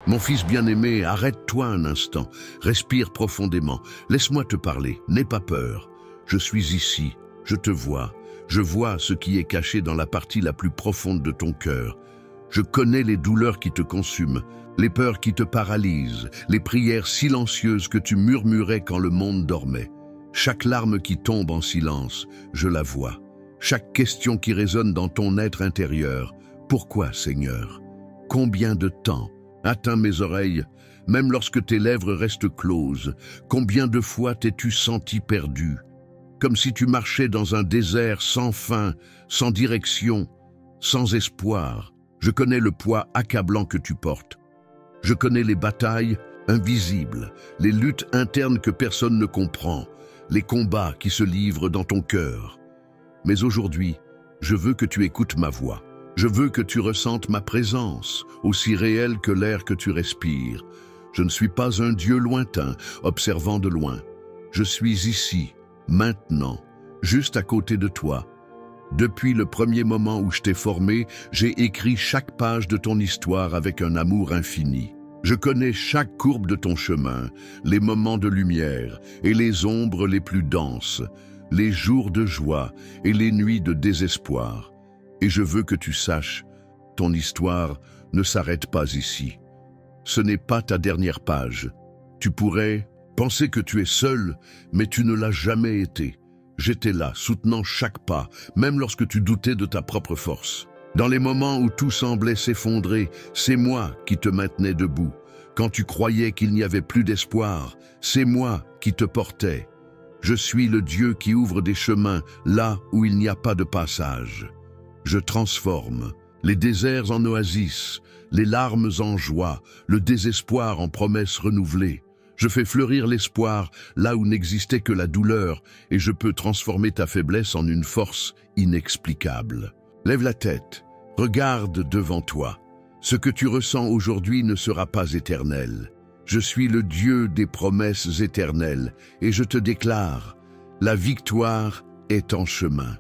Mon fils bien-aimé, arrête-toi un instant, respire profondément, laisse-moi te parler, n'aie pas peur. Je suis ici, je te vois, je vois ce qui est caché dans la partie la plus profonde de ton cœur. Je connais les douleurs qui te consument, les peurs qui te paralysent, les prières silencieuses que tu murmurais quand le monde dormait. Chaque larme qui tombe en silence, je la vois. Chaque question qui résonne dans ton être intérieur. Pourquoi, Seigneur? Combien de temps? Atteins mes oreilles, même lorsque tes lèvres restent closes. Combien de fois t'es-tu senti perdu? Comme si tu marchais dans un désert sans fin, sans direction, sans espoir. Je connais le poids accablant que tu portes. Je connais les batailles invisibles, les luttes internes que personne ne comprend, les combats qui se livrent dans ton cœur. Mais aujourd'hui, je veux que tu écoutes ma voix. Je veux que tu ressentes ma présence, aussi réelle que l'air que tu respires. Je ne suis pas un Dieu lointain, observant de loin. Je suis ici, maintenant, juste à côté de toi. Depuis le premier moment où je t'ai formé, j'ai écrit chaque page de ton histoire avec un amour infini. Je connais chaque courbe de ton chemin, les moments de lumière et les ombres les plus denses, les jours de joie et les nuits de désespoir. Et je veux que tu saches, ton histoire ne s'arrête pas ici. Ce n'est pas ta dernière page. Tu pourrais penser que tu es seul, mais tu ne l'as jamais été. J'étais là, soutenant chaque pas, même lorsque tu doutais de ta propre force. Dans les moments où tout semblait s'effondrer, c'est moi qui te maintenais debout. Quand tu croyais qu'il n'y avait plus d'espoir, c'est moi qui te portais. Je suis le Dieu qui ouvre des chemins là où il n'y a pas de passage. Je transforme les déserts en oasis, les larmes en joie, le désespoir en promesses renouvelées. Je fais fleurir l'espoir là où n'existait que la douleur et je peux transformer ta faiblesse en une force inexplicable. Lève la tête, regarde devant toi. Ce que tu ressens aujourd'hui ne sera pas éternel. Je suis le Dieu des promesses éternelles et je te déclare, la victoire est en chemin,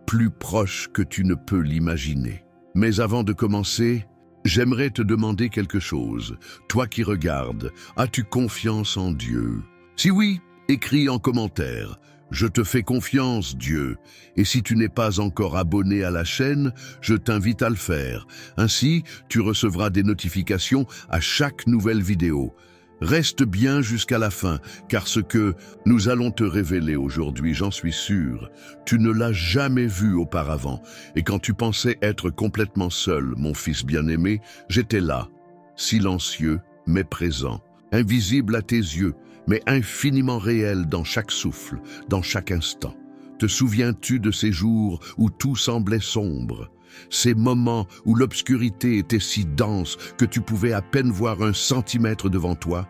plus proche que tu ne peux l'imaginer. Mais avant de commencer, j'aimerais te demander quelque chose. Toi qui regardes, as-tu confiance en Dieu? Si oui, écris en commentaire. Je te fais confiance, Dieu. Et si tu n'es pas encore abonné à la chaîne, je t'invite à le faire. Ainsi, tu recevras des notifications à chaque nouvelle vidéo. Reste bien jusqu'à la fin, car ce que nous allons te révéler aujourd'hui, j'en suis sûr, tu ne l'as jamais vu auparavant. Et quand tu pensais être complètement seul, mon fils bien-aimé, j'étais là, silencieux mais présent, invisible à tes yeux, mais infiniment réel dans chaque souffle, dans chaque instant. Te souviens-tu de ces jours où tout semblait sombre? Ces moments où l'obscurité était si dense que tu pouvais à peine voir 1 centimètre devant toi?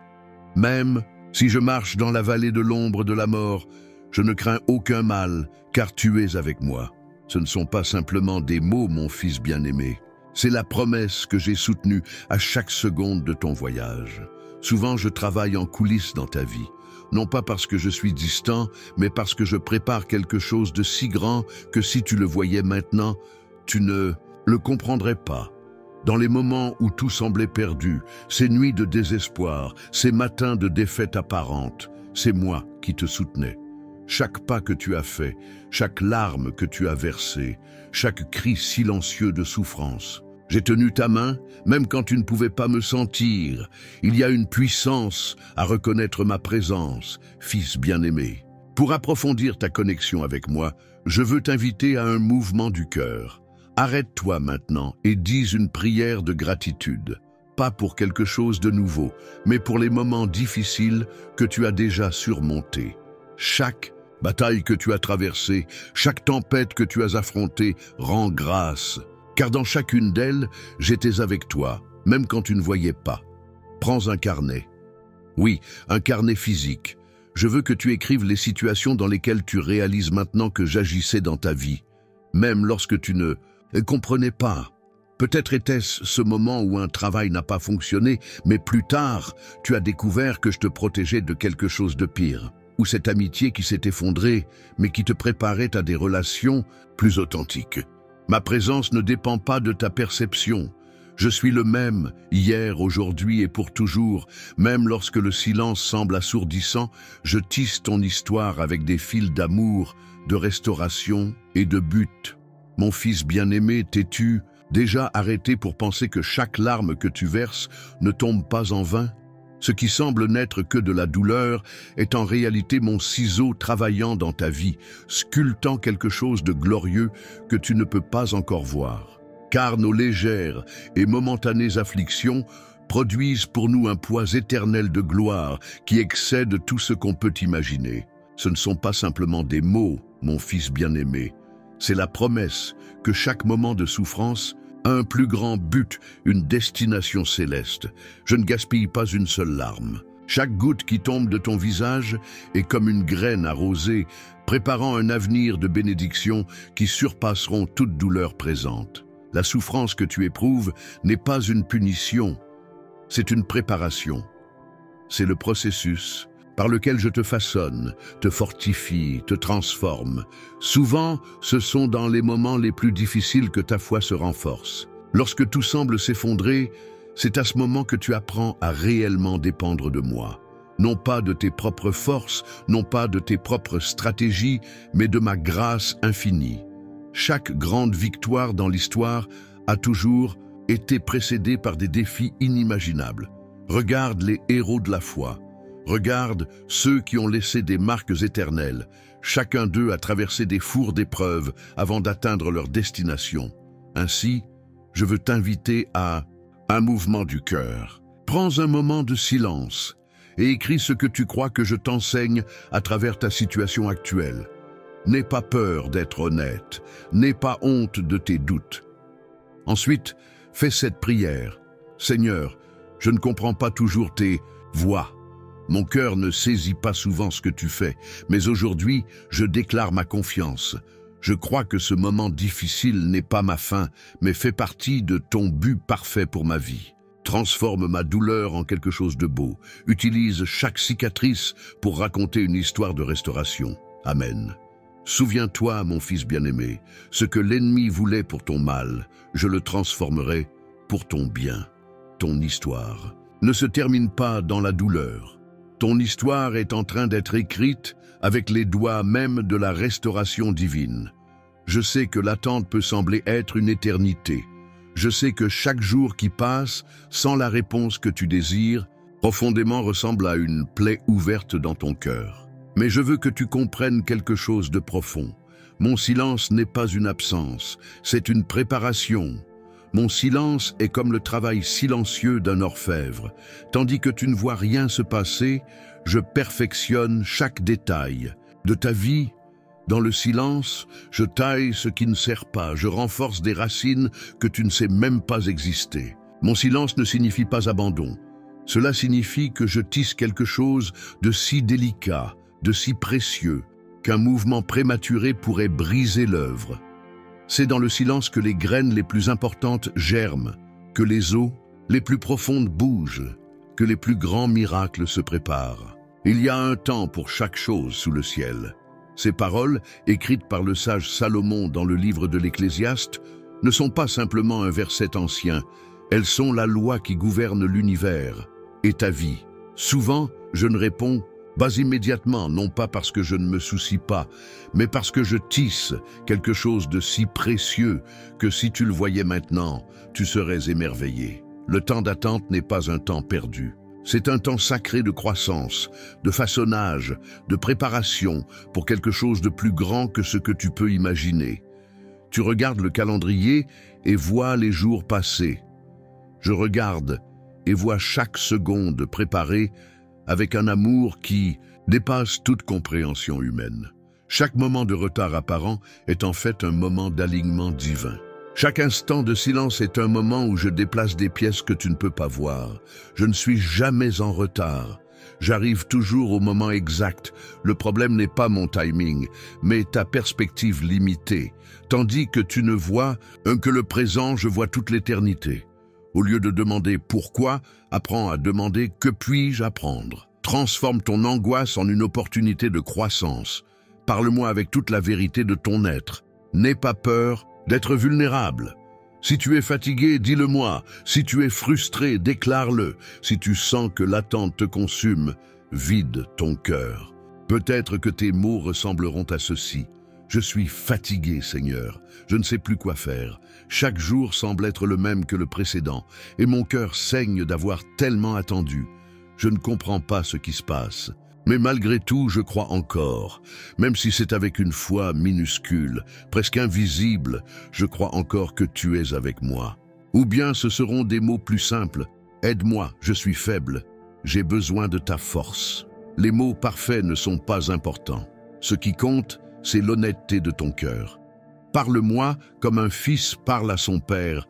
Même si je marche dans la vallée de l'ombre de la mort, je ne crains aucun mal, car tu es avec moi. Ce ne sont pas simplement des mots, mon fils bien-aimé. C'est la promesse que j'ai soutenue à chaque seconde de ton voyage. Souvent, je travaille en coulisses dans ta vie. Non pas parce que je suis distant, mais parce que je prépare quelque chose de si grand que si tu le voyais maintenant, tu ne le comprendrais pas. Dans les moments où tout semblait perdu, ces nuits de désespoir, ces matins de défaite apparente, c'est moi qui te soutenais. Chaque pas que tu as fait, chaque larme que tu as versée, chaque cri silencieux de souffrance. J'ai tenu ta main, même quand tu ne pouvais pas me sentir. Il y a une puissance à reconnaître ma présence, fils bien-aimé. Pour approfondir ta connexion avec moi, je veux t'inviter à un mouvement du cœur. Arrête-toi maintenant et dis une prière de gratitude. Pas pour quelque chose de nouveau, mais pour les moments difficiles que tu as déjà surmontés. Chaque bataille que tu as traversée, chaque tempête que tu as affrontée, rends grâce. Car dans chacune d'elles, j'étais avec toi, même quand tu ne voyais pas. Prends un carnet. Oui, un carnet physique. Je veux que tu écrives les situations dans lesquelles tu réalises maintenant que j'agissais dans ta vie, même lorsque tu ne comprenais pas. Peut-être était-ce ce moment où un travail n'a pas fonctionné, mais plus tard, tu as découvert que je te protégeais de quelque chose de pire. Ou cette amitié qui s'est effondrée, mais qui te préparait à des relations plus authentiques. Ma présence ne dépend pas de ta perception. Je suis le même, hier, aujourd'hui et pour toujours. Même lorsque le silence semble assourdissant, je tisse ton histoire avec des fils d'amour, de restauration et de but. Mon fils bien-aimé, t'es-tu déjà arrêté pour penser que chaque larme que tu verses ne tombe pas en vain? Ce qui semble n'être que de la douleur est en réalité mon ciseau travaillant dans ta vie, sculptant quelque chose de glorieux que tu ne peux pas encore voir. Car nos légères et momentanées afflictions produisent pour nous un poids éternel de gloire qui excède tout ce qu'on peut imaginer. Ce ne sont pas simplement des mots, mon fils bien-aimé. C'est la promesse que chaque moment de souffrance a un plus grand but, une destination céleste. Je ne gaspille pas une seule larme. Chaque goutte qui tombe de ton visage est comme une graine arrosée, préparant un avenir de bénédictions qui surpasseront toute douleur présente. La souffrance que tu éprouves n'est pas une punition, c'est une préparation. C'est le processus par lequel je te façonne, te fortifie, te transforme. Souvent, ce sont dans les moments les plus difficiles que ta foi se renforce. Lorsque tout semble s'effondrer, c'est à ce moment que tu apprends à réellement dépendre de moi. Non pas de tes propres forces, non pas de tes propres stratégies, mais de ma grâce infinie. Chaque grande victoire dans l'histoire a toujours été précédée par des défis inimaginables. Regarde les héros de la foi. Regarde ceux qui ont laissé des marques éternelles. Chacun d'eux a traversé des fours d'épreuves avant d'atteindre leur destination. Ainsi, je veux t'inviter à un mouvement du cœur. Prends un moment de silence et écris ce que tu crois que je t'enseigne à travers ta situation actuelle. N'aie pas peur d'être honnête, n'aie pas honte de tes doutes. Ensuite, fais cette prière. Seigneur, je ne comprends pas toujours tes voies. Mon cœur ne saisit pas souvent ce que tu fais, mais aujourd'hui, je déclare ma confiance. Je crois que ce moment difficile n'est pas ma fin, mais fait partie de ton but parfait pour ma vie. Transforme ma douleur en quelque chose de beau. Utilise chaque cicatrice pour raconter une histoire de restauration. Amen. Souviens-toi, mon fils bien-aimé, ce que l'ennemi voulait pour ton mal, je le transformerai pour ton bien. Ton histoire ne se termine pas dans la douleur. Ton histoire est en train d'être écrite avec les doigts même de la restauration divine. Je sais que l'attente peut sembler être une éternité. Je sais que chaque jour qui passe, sans la réponse que tu désires, profondément ressemble à une plaie ouverte dans ton cœur. Mais je veux que tu comprennes quelque chose de profond. Mon silence n'est pas une absence, c'est une préparation. Mon silence est comme le travail silencieux d'un orfèvre. Tandis que tu ne vois rien se passer, je perfectionne chaque détail. De ta vie, dans le silence, je taille ce qui ne sert pas, je renforce des racines que tu ne sais même pas exister. Mon silence ne signifie pas abandon. Cela signifie que je tisse quelque chose de si délicat, de si précieux, qu'un mouvement prématuré pourrait briser l'œuvre. C'est dans le silence que les graines les plus importantes germent, que les eaux les plus profondes bougent, que les plus grands miracles se préparent. Il y a un temps pour chaque chose sous le ciel. Ces paroles, écrites par le sage Salomon dans le livre de l'Ecclésiaste, ne sont pas simplement un verset ancien, elles sont la loi qui gouverne l'univers et ta vie. Souvent, je ne réponds pas immédiatement, non pas parce que je ne me soucie pas, mais parce que je tisse quelque chose de si précieux que si tu le voyais maintenant, tu serais émerveillé. Le temps d'attente n'est pas un temps perdu. C'est un temps sacré de croissance, de façonnage, de préparation pour quelque chose de plus grand que ce que tu peux imaginer. Tu regardes le calendrier et vois les jours passer. Je regarde et vois chaque seconde préparée avec un amour qui dépasse toute compréhension humaine. Chaque moment de retard apparent est en fait un moment d'alignement divin. Chaque instant de silence est un moment où je déplace des pièces que tu ne peux pas voir. Je ne suis jamais en retard. J'arrive toujours au moment exact. Le problème n'est pas mon timing, mais ta perspective limitée. Tandis que tu ne vois que le présent, je vois toute l'éternité. Au lieu de demander pourquoi, apprends à demander que puis-je apprendre. Transforme ton angoisse en une opportunité de croissance. Parle-moi avec toute la vérité de ton être. N'aie pas peur d'être vulnérable. Si tu es fatigué, dis-le-moi. Si tu es frustré, déclare-le. Si tu sens que l'attente te consume, vide ton cœur. Peut-être que tes mots ressembleront à ceci. Je suis fatigué, Seigneur. Je ne sais plus quoi faire. Chaque jour semble être le même que le précédent, et mon cœur saigne d'avoir tellement attendu. Je ne comprends pas ce qui se passe. Mais malgré tout, je crois encore. Même si c'est avec une foi minuscule, presque invisible, je crois encore que tu es avec moi. Ou bien ce seront des mots plus simples. Aide-moi, je suis faible. J'ai besoin de ta force. Les mots parfaits ne sont pas importants. Ce qui compte, c'est l'honnêteté de ton cœur. Parle-moi comme un fils parle à son père,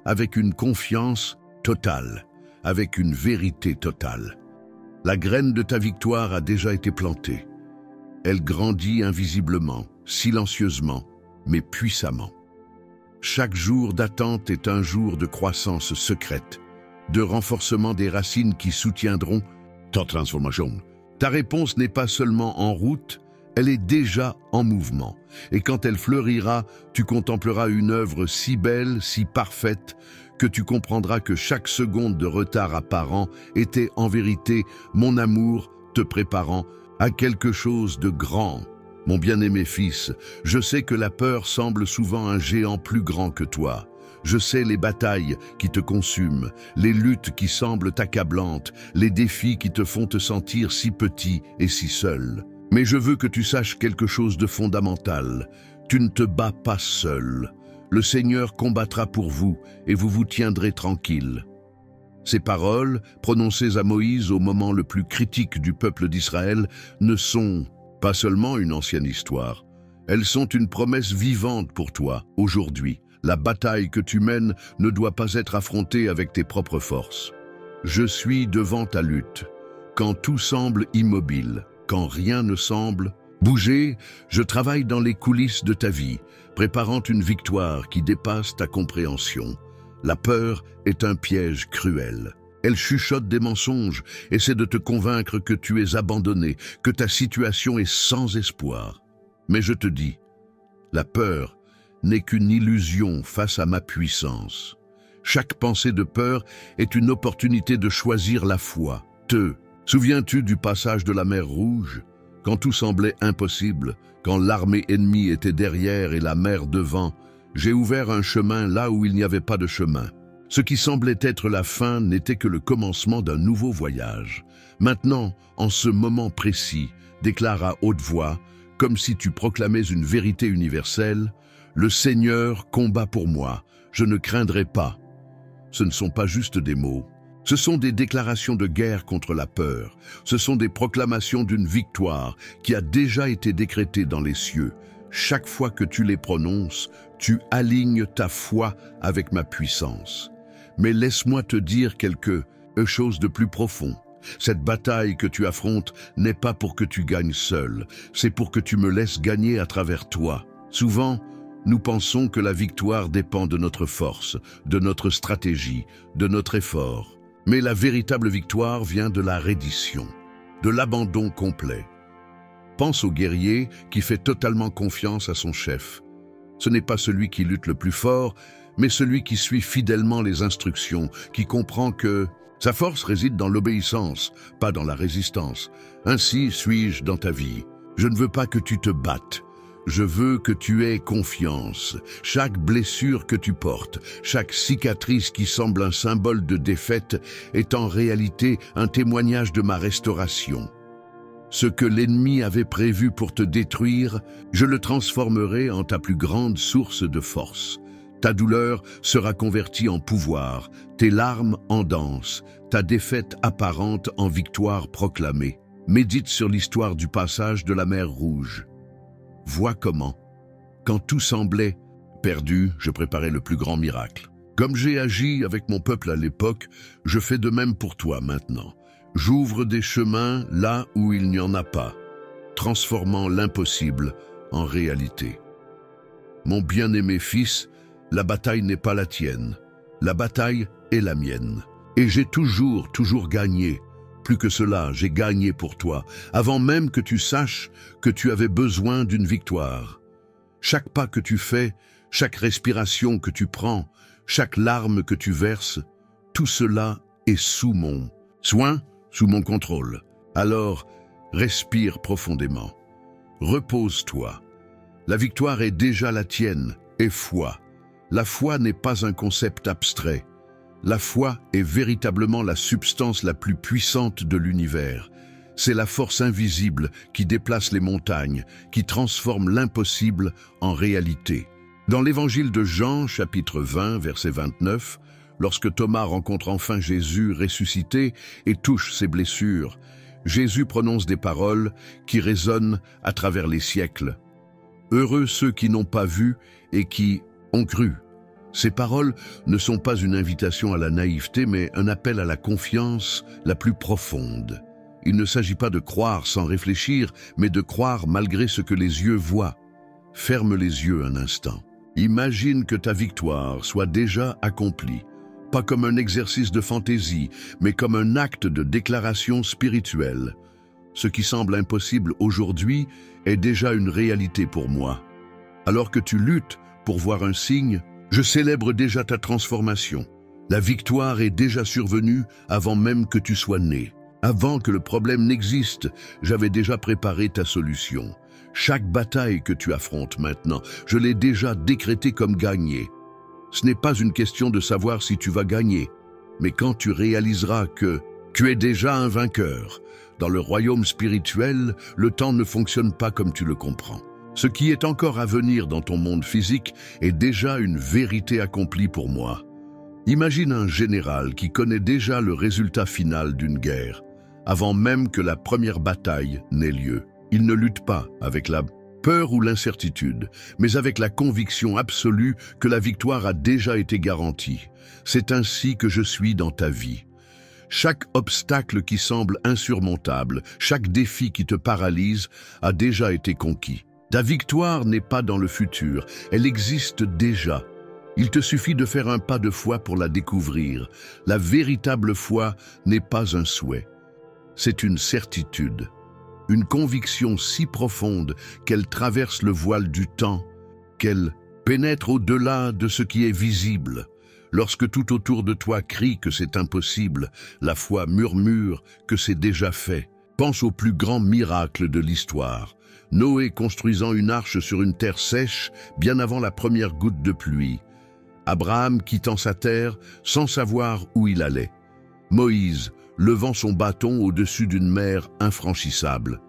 avec une confiance totale, avec une vérité totale. La graine de ta victoire a déjà été plantée. Elle grandit invisiblement, silencieusement, mais puissamment. Chaque jour d'attente est un jour de croissance secrète, de renforcement des racines qui soutiendront ta transformation. Ta réponse n'est pas seulement en route, elle est déjà en mouvement. Et quand elle fleurira, tu contempleras une œuvre si belle, si parfaite, que tu comprendras que chaque seconde de retard apparent était en vérité mon amour te préparant à quelque chose de grand. Mon bien-aimé fils, je sais que la peur semble souvent un géant plus grand que toi. Je sais les batailles qui te consument, les luttes qui semblent accablantes, les défis qui te font te sentir si petit et si seul. Mais je veux que tu saches quelque chose de fondamental. Tu ne te bats pas seul. Le Seigneur combattra pour vous et vous vous tiendrez tranquille. Ces paroles, prononcées à Moïse au moment le plus critique du peuple d'Israël, ne sont pas seulement une ancienne histoire. Elles sont une promesse vivante pour toi, aujourd'hui. La bataille que tu mènes ne doit pas être affrontée avec tes propres forces. Je suis devant ta lutte. Quand tout semble immobile, quand rien ne semble bouger, je travaille dans les coulisses de ta vie, préparant une victoire qui dépasse ta compréhension. La peur est un piège cruel. Elle chuchote des mensonges, essaie de te convaincre que tu es abandonné, que ta situation est sans espoir. Mais je te dis, la peur n'est qu'une illusion face à ma puissance. Chaque pensée de peur est une opportunité de choisir la foi. Souviens-tu du passage de la mer Rouge, quand tout semblait impossible, quand l'armée ennemie était derrière et la mer devant? J'ai ouvert un chemin là où il n'y avait pas de chemin. Ce qui semblait être la fin n'était que le commencement d'un nouveau voyage. Maintenant, en ce moment précis, déclare à haute voix, comme si tu proclamais une vérité universelle, « Le Seigneur combat pour moi, je ne craindrai pas. » Ce ne sont pas juste des mots. Ce sont des déclarations de guerre contre la peur. Ce sont des proclamations d'une victoire qui a déjà été décrétée dans les cieux. Chaque fois que tu les prononces, tu alignes ta foi avec ma puissance. Mais laisse-moi te dire quelque chose de plus profond. Cette bataille que tu affrontes n'est pas pour que tu gagnes seul, c'est pour que tu me laisses gagner à travers toi. Souvent, nous pensons que la victoire dépend de notre force, de notre stratégie, de notre effort. Mais la véritable victoire vient de la reddition, de l'abandon complet. Pense au guerrier qui fait totalement confiance à son chef. Ce n'est pas celui qui lutte le plus fort, mais celui qui suit fidèlement les instructions, qui comprend que sa force réside dans l'obéissance, pas dans la résistance. Ainsi suis-je dans ta vie. Je ne veux pas que tu te battes. Je veux que tu aies confiance. Chaque blessure que tu portes, chaque cicatrice qui semble un symbole de défaite est en réalité un témoignage de ma restauration. Ce que l'ennemi avait prévu pour te détruire, je le transformerai en ta plus grande source de force. Ta douleur sera convertie en pouvoir, tes larmes en danse, ta défaite apparente en victoire proclamée. Médite sur l'histoire du passage de la mer Rouge. Vois comment, quand tout semblait perdu, je préparais le plus grand miracle. Comme j'ai agi avec mon peuple à l'époque, je fais de même pour toi maintenant. J'ouvre des chemins là où il n'y en a pas, transformant l'impossible en réalité. Mon bien-aimé fils, la bataille n'est pas la tienne, la bataille est la mienne. Et j'ai toujours gagné. Plus que cela, j'ai gagné pour toi, avant même que tu saches que tu avais besoin d'une victoire. Chaque pas que tu fais, chaque respiration que tu prends, chaque larme que tu verses, tout cela est sous mon soin, sous mon contrôle. Alors, respire profondément. Repose-toi. La victoire est déjà la tienne, et foi. La foi n'est pas un concept abstrait. La foi est véritablement la substance la plus puissante de l'univers. C'est la force invisible qui déplace les montagnes, qui transforme l'impossible en réalité. Dans l'évangile de Jean, chapitre 20, verset 29, lorsque Thomas rencontre enfin Jésus ressuscité et touche ses blessures, Jésus prononce des paroles qui résonnent à travers les siècles. Heureux ceux qui n'ont pas vu et qui ont cru. Ces paroles ne sont pas une invitation à la naïveté, mais un appel à la confiance la plus profonde. Il ne s'agit pas de croire sans réfléchir, mais de croire malgré ce que les yeux voient. Ferme les yeux un instant. Imagine que ta victoire soit déjà accomplie, pas comme un exercice de fantaisie, mais comme un acte de déclaration spirituelle. Ce qui semble impossible aujourd'hui est déjà une réalité pour moi. Alors que tu luttes pour voir un signe, je célèbre déjà ta transformation. La victoire est déjà survenue avant même que tu sois né. Avant que le problème n'existe, j'avais déjà préparé ta solution. Chaque bataille que tu affrontes maintenant, je l'ai déjà décrétée comme gagnée. Ce n'est pas une question de savoir si tu vas gagner, mais quand tu réaliseras que tu es déjà un vainqueur. Dans le royaume spirituel, le temps ne fonctionne pas comme tu le comprends. Ce qui est encore à venir dans ton monde physique est déjà une vérité accomplie pour moi. Imagine un général qui connaît déjà le résultat final d'une guerre, avant même que la première bataille n'ait lieu. Il ne lutte pas avec la peur ou l'incertitude, mais avec la conviction absolue que la victoire a déjà été garantie. C'est ainsi que je suis dans ta vie. Chaque obstacle qui semble insurmontable, chaque défi qui te paralyse a déjà été conquis. Ta victoire n'est pas dans le futur, elle existe déjà. Il te suffit de faire un pas de foi pour la découvrir. La véritable foi n'est pas un souhait. C'est une certitude, une conviction si profonde qu'elle traverse le voile du temps, qu'elle pénètre au-delà de ce qui est visible. Lorsque tout autour de toi crie que c'est impossible, la foi murmure que c'est déjà fait. Pense au plus grand miracle de l'histoire. Noé construisant une arche sur une terre sèche bien avant la première goutte de pluie. Abraham quittant sa terre sans savoir où il allait. Moïse levant son bâton au-dessus d'une mer infranchissable.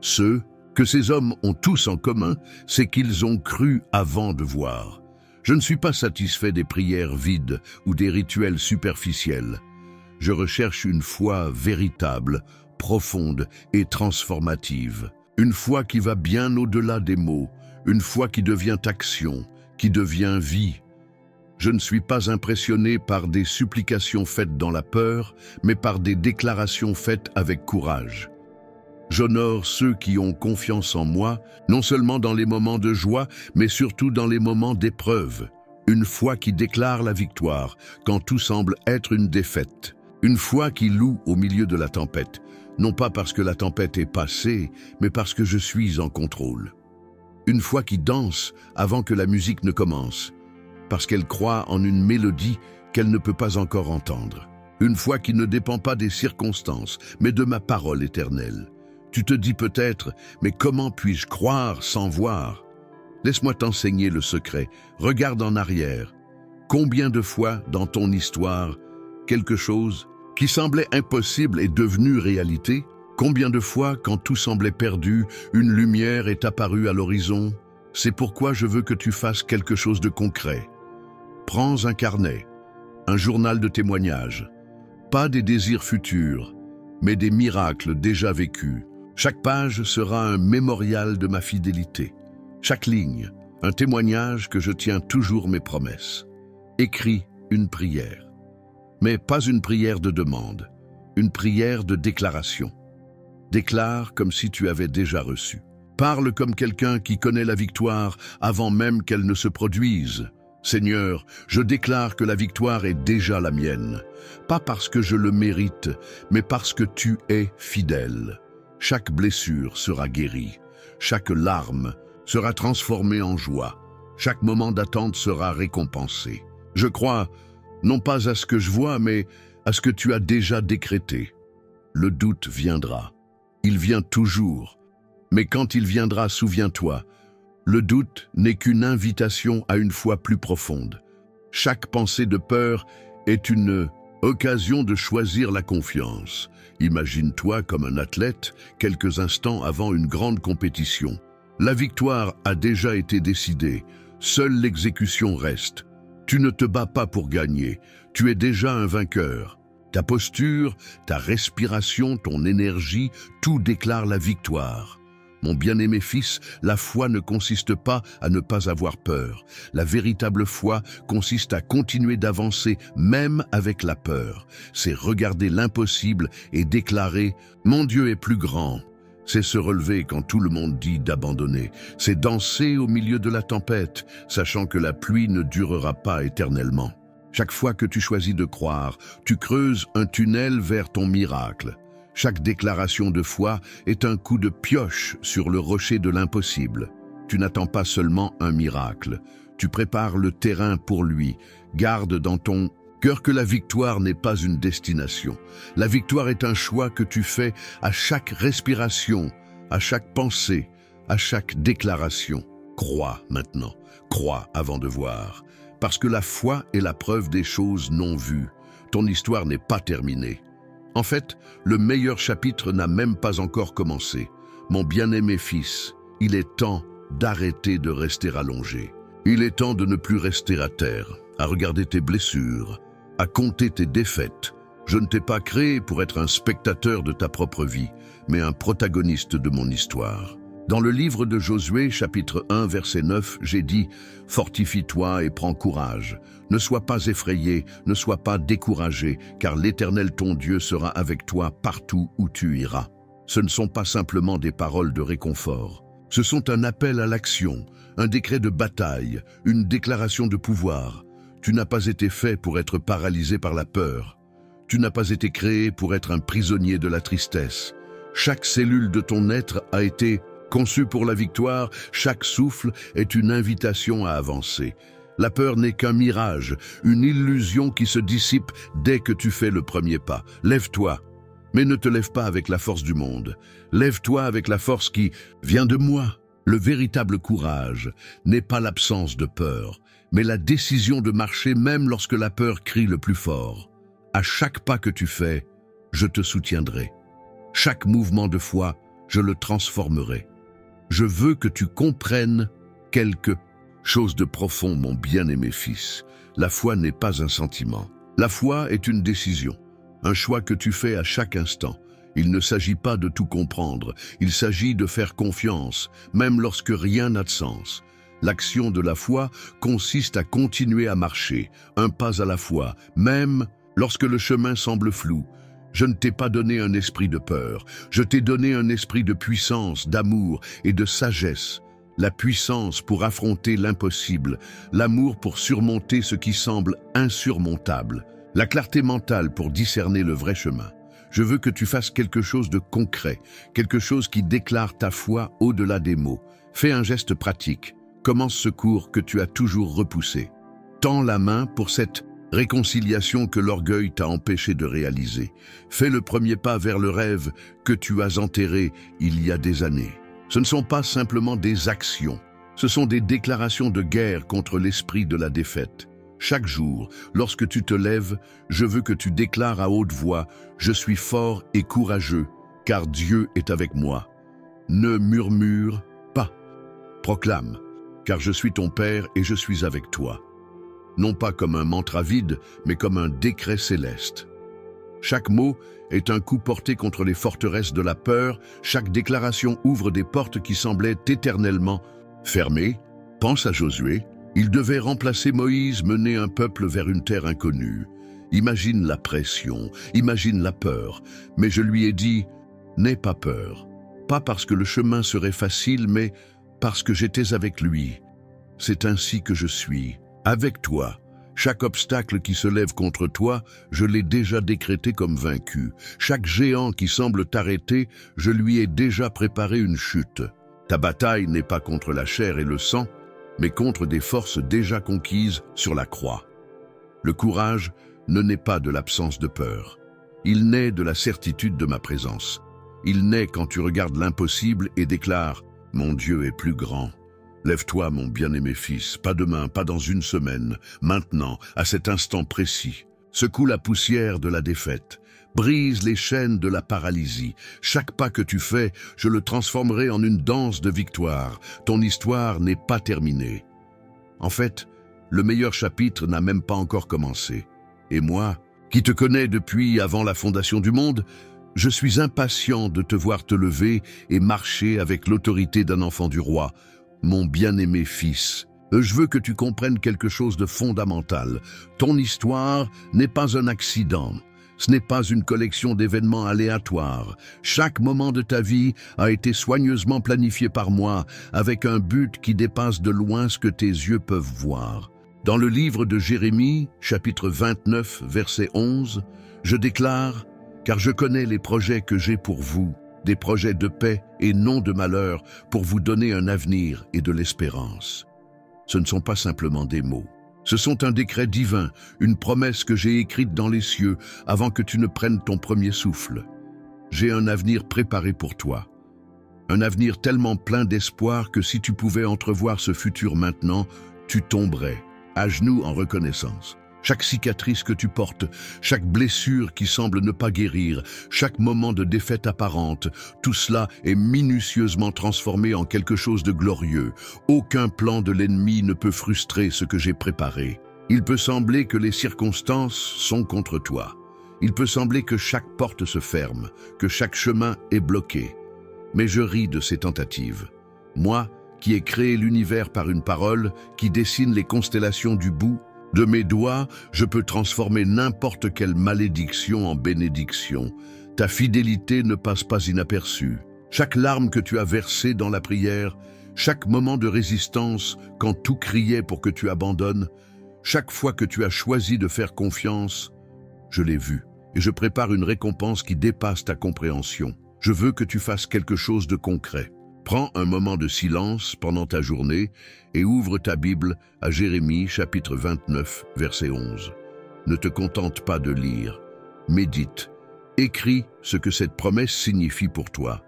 Ce que ces hommes ont tous en commun, c'est qu'ils ont cru avant de voir. Je ne suis pas satisfait des prières vides ou des rituels superficiels. Je recherche une foi véritable, profonde et transformative. Une foi qui va bien au-delà des mots, une foi qui devient action, qui devient vie. Je ne suis pas impressionné par des supplications faites dans la peur, mais par des déclarations faites avec courage. J'honore ceux qui ont confiance en moi, non seulement dans les moments de joie, mais surtout dans les moments d'épreuve. Une foi qui déclare la victoire, quand tout semble être une défaite. Une foi qui loue au milieu de la tempête, non pas parce que la tempête est passée, mais parce que je suis en contrôle. Une foi qui danse avant que la musique ne commence, parce qu'elle croit en une mélodie qu'elle ne peut pas encore entendre. Une foi qui ne dépend pas des circonstances, mais de ma parole éternelle. Tu te dis peut-être, mais comment puis-je croire sans voir? Laisse-moi t'enseigner le secret. Regarde en arrière. Combien de fois dans ton histoire, quelque chose qui semblait impossible est devenu réalité? Combien de fois, quand tout semblait perdu, une lumière est apparue à l'horizon? C'est pourquoi je veux que tu fasses quelque chose de concret. Prends un carnet, un journal de témoignages. Pas des désirs futurs, mais des miracles déjà vécus. Chaque page sera un mémorial de ma fidélité. Chaque ligne, un témoignage que je tiens toujours mes promesses. Écris une prière. Mais pas une prière de demande, une prière de déclaration. Déclare comme si tu avais déjà reçu. Parle comme quelqu'un qui connaît la victoire avant même qu'elle ne se produise. Seigneur, je déclare que la victoire est déjà la mienne, pas parce que je le mérite, mais parce que tu es fidèle. Chaque blessure sera guérie, chaque larme sera transformée en joie, chaque moment d'attente sera récompensé. Je crois, non pas à ce que je vois, mais à ce que tu as déjà décrété. Le doute viendra. Il vient toujours. Mais quand il viendra, souviens-toi, le doute n'est qu'une invitation à une foi plus profonde. Chaque pensée de peur est une occasion de choisir la confiance. Imagine-toi comme un athlète quelques instants avant une grande compétition. La victoire a déjà été décidée, seule l'exécution reste. Tu ne te bats pas pour gagner, tu es déjà un vainqueur. Ta posture, ta respiration, ton énergie, tout déclare la victoire. Mon bien-aimé fils, la foi ne consiste pas à ne pas avoir peur. La véritable foi consiste à continuer d'avancer même avec la peur. C'est regarder l'impossible et déclarer « Mon Dieu est plus grand ». C'est se relever quand tout le monde dit d'abandonner. C'est danser au milieu de la tempête, sachant que la pluie ne durera pas éternellement. Chaque fois que tu choisis de croire, tu creuses un tunnel vers ton miracle. Chaque déclaration de foi est un coup de pioche sur le rocher de l'impossible. Tu n'attends pas seulement un miracle, tu prépares le terrain pour lui. Garde dans ton cœur que la victoire n'est pas une destination. La victoire est un choix que tu fais à chaque respiration, à chaque pensée, à chaque déclaration. Crois maintenant, crois avant de voir. Parce que la foi est la preuve des choses non vues. Ton histoire n'est pas terminée. En fait, le meilleur chapitre n'a même pas encore commencé. Mon bien-aimé fils, il est temps d'arrêter de rester allongé. Il est temps de ne plus rester à terre, à regarder tes blessures, à compter tes défaites. Je ne t'ai pas créé pour être un spectateur de ta propre vie, mais un protagoniste de mon histoire. Dans le livre de Josué, chapitre 1, verset 9, j'ai dit « Fortifie-toi et prends courage. Ne sois pas effrayé, ne sois pas découragé, car l'Éternel ton Dieu sera avec toi partout où tu iras. » Ce ne sont pas simplement des paroles de réconfort. Ce sont un appel à l'action, un décret de bataille, une déclaration de pouvoir. Tu n'as pas été fait pour être paralysé par la peur. Tu n'as pas été créé pour être un prisonnier de la tristesse. Chaque cellule de ton être a été conçu pour la victoire, chaque souffle est une invitation à avancer. La peur n'est qu'un mirage, une illusion qui se dissipe dès que tu fais le premier pas. Lève-toi, mais ne te lève pas avec la force du monde. Lève-toi avec la force qui vient de moi. Le véritable courage n'est pas l'absence de peur, mais la décision de marcher même lorsque la peur crie le plus fort. À chaque pas que tu fais, je te soutiendrai. Chaque mouvement de foi, je le transformerai. Je veux que tu comprennes quelque chose de profond, mon bien-aimé fils. La foi n'est pas un sentiment. La foi est une décision, un choix que tu fais à chaque instant. Il ne s'agit pas de tout comprendre, il s'agit de faire confiance, même lorsque rien n'a de sens. L'action de la foi consiste à continuer à marcher, un pas à la fois, même lorsque le chemin semble flou. Je ne t'ai pas donné un esprit de peur, je t'ai donné un esprit de puissance, d'amour et de sagesse. La puissance pour affronter l'impossible, l'amour pour surmonter ce qui semble insurmontable, la clarté mentale pour discerner le vrai chemin. Je veux que tu fasses quelque chose de concret, quelque chose qui déclare ta foi au-delà des mots. Fais un geste pratique, commence ce cours que tu as toujours repoussé. Tends la main pour cette réconciliation que l'orgueil t'a empêché de réaliser. Fais le premier pas vers le rêve que tu as enterré il y a des années. Ce ne sont pas simplement des actions, ce sont des déclarations de guerre contre l'esprit de la défaite. Chaque jour, lorsque tu te lèves, je veux que tu déclares à haute voix « Je suis fort et courageux, car Dieu est avec moi. » Ne murmure pas. Proclame « Car je suis ton Père et je suis avec toi. » Non pas comme un mantra vide, mais comme un décret céleste. Chaque mot est un coup porté contre les forteresses de la peur, chaque déclaration ouvre des portes qui semblaient éternellement fermées. Pense à Josué, il devait remplacer Moïse, mener un peuple vers une terre inconnue. Imagine la pression, imagine la peur, mais je lui ai dit « N'aie pas peur ». Pas parce que le chemin serait facile, mais parce que j'étais avec lui. C'est ainsi que je suis. Avec toi, chaque obstacle qui se lève contre toi, je l'ai déjà décrété comme vaincu. Chaque géant qui semble t'arrêter, je lui ai déjà préparé une chute. Ta bataille n'est pas contre la chair et le sang, mais contre des forces déjà conquises sur la croix. Le courage ne naît pas de l'absence de peur. Il naît de la certitude de ma présence. Il naît quand tu regardes l'impossible et déclares « Mon Dieu est plus grand ». Lève-toi, mon bien-aimé fils, pas demain, pas dans une semaine, maintenant, à cet instant précis. Secoue la poussière de la défaite. Brise les chaînes de la paralysie. Chaque pas que tu fais, je le transformerai en une danse de victoire. Ton histoire n'est pas terminée. En fait, le meilleur chapitre n'a même pas encore commencé. Et moi, qui te connais depuis avant la fondation du monde, je suis impatient de te voir te lever et marcher avec l'autorité d'un enfant du roi, mon bien-aimé fils. Je veux que tu comprennes quelque chose de fondamental. Ton histoire n'est pas un accident. Ce n'est pas une collection d'événements aléatoires. Chaque moment de ta vie a été soigneusement planifié par moi, avec un but qui dépasse de loin ce que tes yeux peuvent voir. Dans le livre de Jérémie, chapitre 29, verset 11, je déclare « Car je connais les projets que j'ai pour vous, des projets de paix et non de malheur, pour vous donner un avenir et de l'espérance. » Ce ne sont pas simplement des mots. Ce sont un décret divin, une promesse que j'ai écrite dans les cieux avant que tu ne prennes ton premier souffle. J'ai un avenir préparé pour toi. Un avenir tellement plein d'espoir que si tu pouvais entrevoir ce futur maintenant, tu tomberais, à genoux en reconnaissance. Chaque cicatrice que tu portes, chaque blessure qui semble ne pas guérir, chaque moment de défaite apparente, tout cela est minutieusement transformé en quelque chose de glorieux. Aucun plan de l'ennemi ne peut frustrer ce que j'ai préparé. Il peut sembler que les circonstances sont contre toi. Il peut sembler que chaque porte se ferme, que chaque chemin est bloqué. Mais je ris de ces tentatives. Moi, qui ai créé l'univers par une parole, qui dessine les constellations du bout, de mes doigts, je peux transformer n'importe quelle malédiction en bénédiction. Ta fidélité ne passe pas inaperçue. Chaque larme que tu as versée dans la prière, chaque moment de résistance quand tout criait pour que tu abandonnes, chaque fois que tu as choisi de faire confiance, je l'ai vu. Et je prépare une récompense qui dépasse ta compréhension. Je veux que tu fasses quelque chose de concret. Prends un moment de silence pendant ta journée et ouvre ta Bible à Jérémie chapitre 29, verset 11. Ne te contente pas de lire, médite, écris ce que cette promesse signifie pour toi,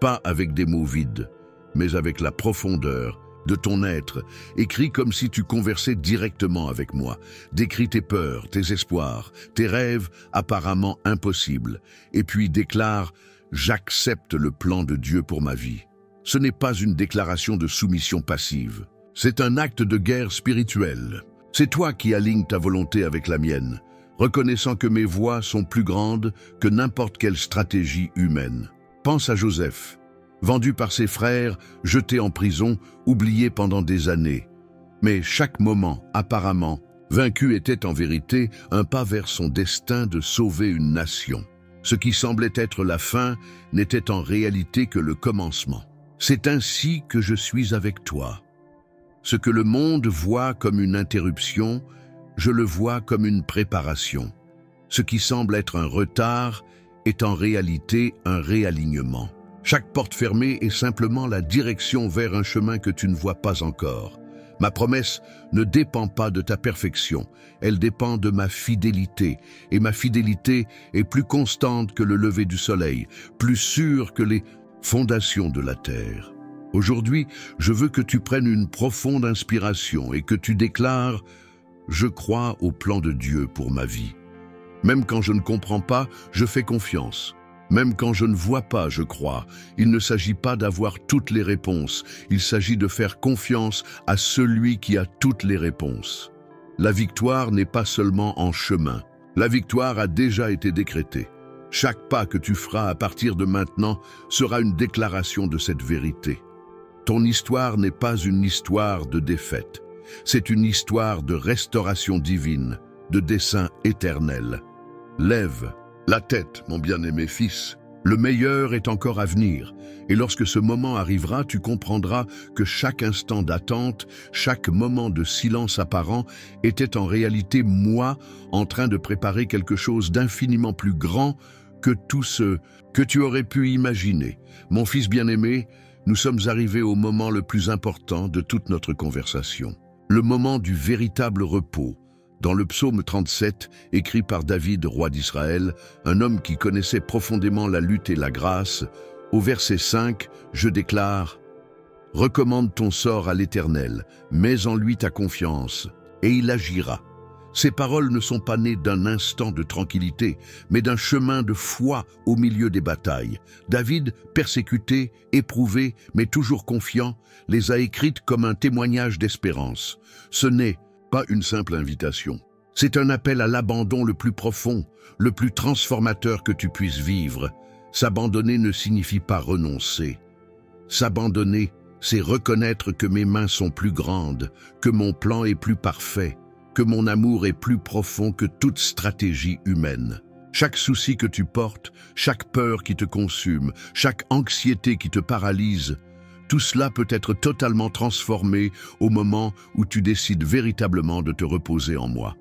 pas avec des mots vides, mais avec la profondeur de ton être. Écris comme si tu conversais directement avec moi. Décris tes peurs, tes espoirs, tes rêves apparemment impossibles, et puis déclare « J'accepte le plan de Dieu pour ma vie ». Ce n'est pas une déclaration de soumission passive. C'est un acte de guerre spirituelle. C'est toi qui alignes ta volonté avec la mienne, reconnaissant que mes voies sont plus grandes que n'importe quelle stratégie humaine. Pense à Joseph, vendu par ses frères, jeté en prison, oublié pendant des années. Mais chaque moment, apparemment, vaincu était en vérité un pas vers son destin de sauver une nation. Ce qui semblait être la fin n'était en réalité que le commencement. C'est ainsi que je suis avec toi. Ce que le monde voit comme une interruption, je le vois comme une préparation. Ce qui semble être un retard est en réalité un réalignement. Chaque porte fermée est simplement la direction vers un chemin que tu ne vois pas encore. Ma promesse ne dépend pas de ta perfection, elle dépend de ma fidélité. Et ma fidélité est plus constante que le lever du soleil, plus sûre que les fondations de la terre. Aujourd'hui, je veux que tu prennes une profonde inspiration et que tu déclares « Je crois au plan de Dieu pour ma vie ». Même quand je ne comprends pas, je fais confiance. Même quand je ne vois pas, je crois. Il ne s'agit pas d'avoir toutes les réponses. Il s'agit de faire confiance à celui qui a toutes les réponses. La victoire n'est pas seulement en chemin. La victoire a déjà été décrétée. Chaque pas que tu feras à partir de maintenant sera une déclaration de cette vérité. Ton histoire n'est pas une histoire de défaite. C'est une histoire de restauration divine, de dessein éternel. Lève la tête, mon bien-aimé fils. Le meilleur est encore à venir. Et lorsque ce moment arrivera, tu comprendras que chaque instant d'attente, chaque moment de silence apparent était en réalité moi en train de préparer quelque chose d'infiniment plus grand que tout ce que tu aurais pu imaginer. Mon fils bien-aimé, nous sommes arrivés au moment le plus important de toute notre conversation. Le moment du véritable repos, Dans le psaume 37, écrit par David, roi d'Israël, un homme qui connaissait profondément la lutte et la grâce, au verset 5, je déclare « Recommande ton sort à l'Éternel, mets en lui ta confiance, et il agira. » Ces paroles ne sont pas nées d'un instant de tranquillité, mais d'un chemin de foi au milieu des batailles. David, persécuté, éprouvé, mais toujours confiant, les a écrites comme un témoignage d'espérance. Ce n'est pas une simple invitation. C'est un appel à l'abandon le plus profond, le plus transformateur que tu puisses vivre. S'abandonner ne signifie pas renoncer. S'abandonner, c'est reconnaître que mes mains sont plus grandes, que mon plan est plus parfait, que mon amour est plus profond que toute stratégie humaine. Chaque souci que tu portes, chaque peur qui te consume, chaque anxiété qui te paralyse, tout cela peut être totalement transformé au moment où tu décides véritablement de te reposer en moi.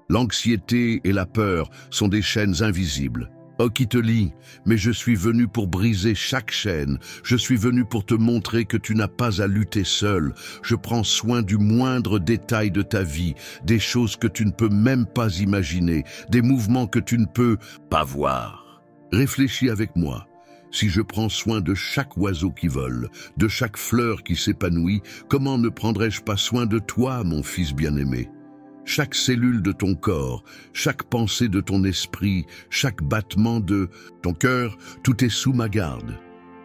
L'anxiété et la peur sont des chaînes invisibles. Oh, qui te lie, mais je suis venu pour briser chaque chaîne. Je suis venu pour te montrer que tu n'as pas à lutter seul. Je prends soin du moindre détail de ta vie, des choses que tu ne peux même pas imaginer, des mouvements que tu ne peux pas voir. Réfléchis avec moi. Si je prends soin de chaque oiseau qui vole, de chaque fleur qui s'épanouit, comment ne prendrais-je pas soin de toi, mon fils bien-aimé ? Chaque cellule de ton corps, chaque pensée de ton esprit, chaque battement de ton cœur, tout est sous ma garde.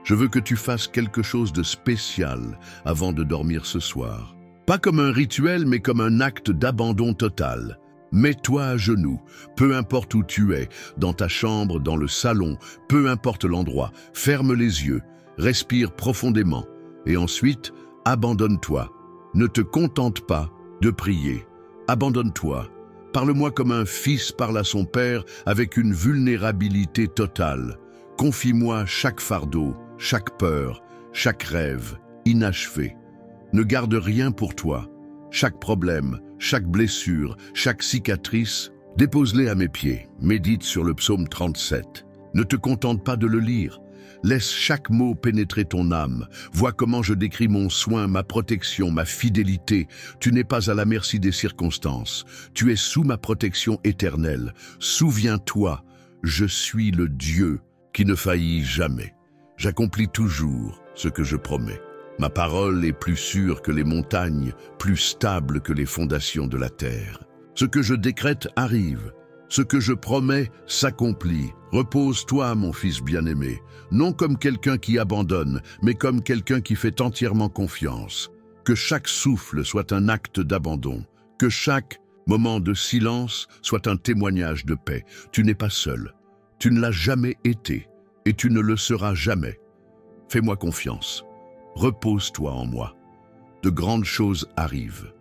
Je veux que tu fasses quelque chose de spécial avant de dormir ce soir. Pas comme un rituel, mais comme un acte d'abandon total. Mets-toi à genoux, peu importe où tu es, dans ta chambre, dans le salon, peu importe l'endroit, ferme les yeux, respire profondément et ensuite, abandonne-toi. Ne te contente pas de prier. Abandonne-toi. Parle-moi comme un fils parle à son père avec une vulnérabilité totale. Confie-moi chaque fardeau, chaque peur, chaque rêve, inachevé. Ne garde rien pour toi. Chaque problème, chaque blessure, chaque cicatrice, dépose-les à mes pieds. Médite sur le psaume 37. Ne te contente pas de le lire. Laisse chaque mot pénétrer ton âme. Vois comment je décris mon soin, ma protection, ma fidélité. Tu n'es pas à la merci des circonstances. Tu es sous ma protection éternelle. Souviens-toi, je suis le Dieu qui ne faillit jamais. J'accomplis toujours ce que je promets. Ma parole est plus sûre que les montagnes, plus stable que les fondations de la terre. Ce que je décrète arrive. Ce que je promets s'accomplit. Repose-toi, mon fils bien-aimé, non comme quelqu'un qui abandonne, mais comme quelqu'un qui fait entièrement confiance. Que chaque souffle soit un acte d'abandon. Que chaque moment de silence soit un témoignage de paix. Tu n'es pas seul. Tu ne l'as jamais été et tu ne le seras jamais. Fais-moi confiance. Repose-toi en moi. De grandes choses arrivent.